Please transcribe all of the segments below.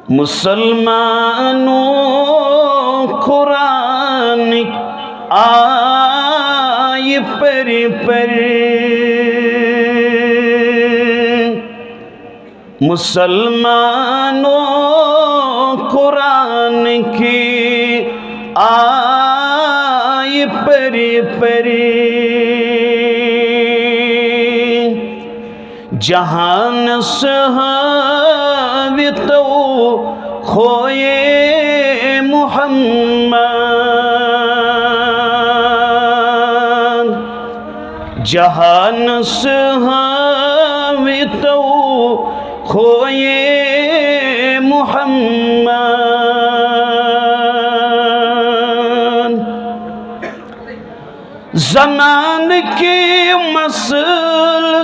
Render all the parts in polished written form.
مسلمانوں قرآن آئی پر مسلمانوں قرآن کی آئی پر جہان صحابی تو کھوئے محمد جہان صحابی تو کھوئے محمد زمان کے مسل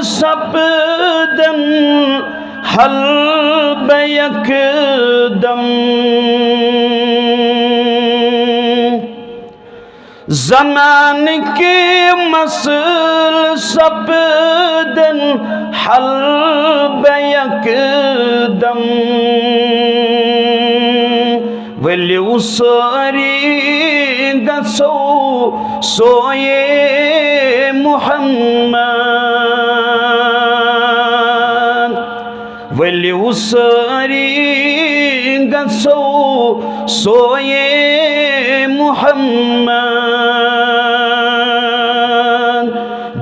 سپدن حل بیک دم زمان کے مسل سپدن حل بیک دم ولیو ساری گسو سوئے محمد ولیو ساری گسو سوئے محمد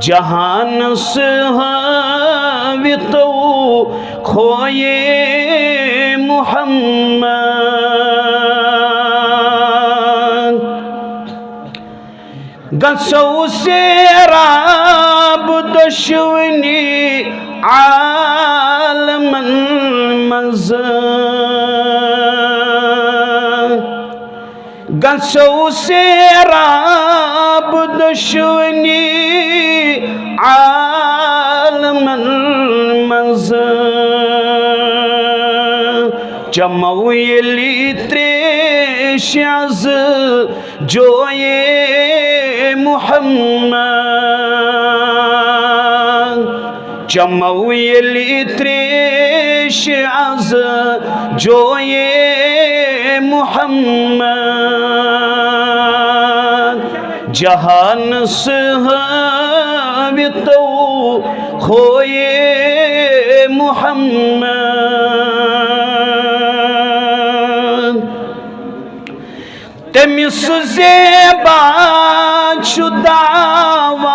جہان صحابی تو کھوئے محمد گسو سے راب دشونی عالم المنزل گسو سے راب دشونی عالم المنزل جمویلی تریش از جوئے محمد جمویلی تریش از جوئے محمد جہان صحابی تو کھوئے محمد تمس زیبا چو دعوت